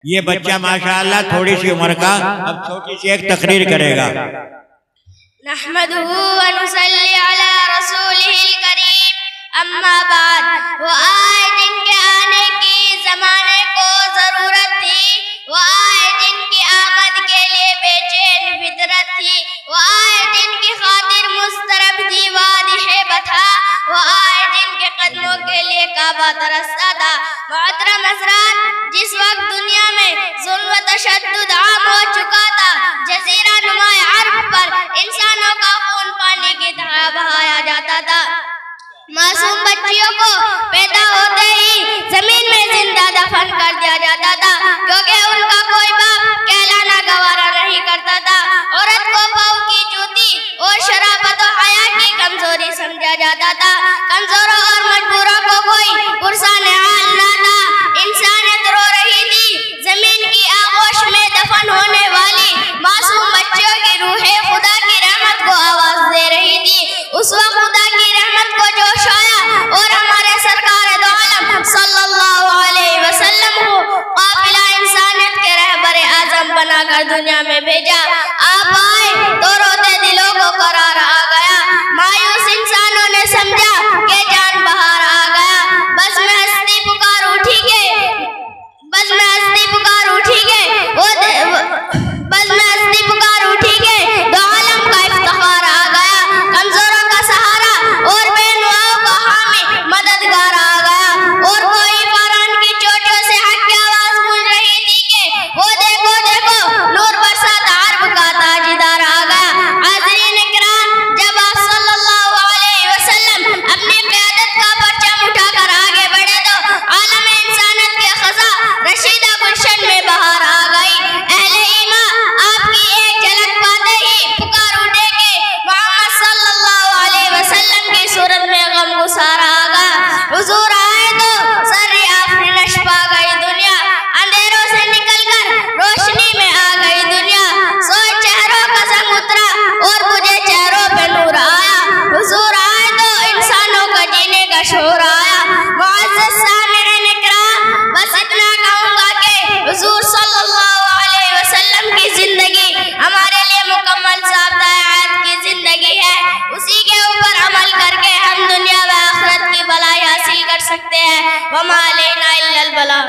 ये बच्चा माशाअल्लाह थोड़ी सी उम्र का अब छोटी सी एक तकरीर करेगा। नहमदुहु व नुसल्ली अला रसूलिहिल करीम, अम्मा बाद। वो आए जिनके आने की जमाने को जरूरत थी, वो आए जिनकी आमद के लिए बेचैन फितरत थी, वो आए जिनकी खातिर मुस्तरब थी वादिहे बथा, वो आए जिनके कदमों के लिए काबा तरसता था। मोहतरम हज़रात, जिस वक्त दुनिया में जुल्म व तशद्दुद आम हो चुका था, जजीरा नुमाए अरब पर इंसानों का खून पानी की तरह बहाया जाता था। मासूम बच्चियों को पैदा होते ही जमीन में जिंदा दफन कर दिया जाता था, क्योंकि उनका कोई बाप कहलाना गवारा नहीं करता था। औरत को बहू की जूती और शराफत और हया की कमजोरी समझा जाता था। कमजोरों और मजबूरों को कोई पुरसान हाल न था। इंसानियत रो रही थी। जमीन की आगोश में दफन होने वाली मासूम बच्चियों की रूहें खुदा की रहमत को आवाज दे रही थी। उस वक्त खुदा की रहमत को जोश आया और हमारे सरकार दो आलम सल्लल्लाहु अलैहि वसल्लम को काफिला इंसानियत के रहबर आजम बनाकर दुनिया में भेजा। आप आए तो रोते दिलों को करार आ गया। मायूस इंसानों ने समझा कि जान बहार आ गया। बस में हस्ती पुकार उठी के दो आलम का इफ्तिखार आ गया। कमजोरों का सहारा और बेनुआओं का हामी मददगार आ गया। और कोई फरहान की चोटियों से हक की आवाज गूंज रही थी कि वो देखो देखो नूर बरसाता अरब का ताजदार आ गया। हाज़रीन इकराम, जब आप सल्लल्लाहु अलैहि वसल्लम अपनी क़यादत का परचम उठाकर आगे बढ़े तो आलम इंसानियत के खज़ा रशीदा गुलशन में बहार आ गई। अहले ईमान आपकी एक झलक पाते ही पुकार उठे कि मोहम्मद सल्लल्लाहु अलैहि वसल्लम की सूरत में गमगुसार आ गया। हुजूर आए तो सर्रे आफरीनश पा गई दुनिया, अंधेरों से निकलकर रोशनी में आ गई दुनिया। सोए चेहरों का संग उतरा और मुझे चेहरों पे नूर आया। हुजूर आए तो इंसानों का जीने का शोर आया। मुअज़्ज़ज़ सामिईन इकराम, बस इतना कहूँगा कि हुजूर सल्लल्लाहु अलैहि वसल्लम की जिंदगी हमारे लिए मुकम्मल साबिता हयात की जिंदगी है। उसी के ऊपर अमल करके हम दुनिया व आखिरत की भलाई हासिल कर सकते हैं। वमा अलैना इल्लल बलाग।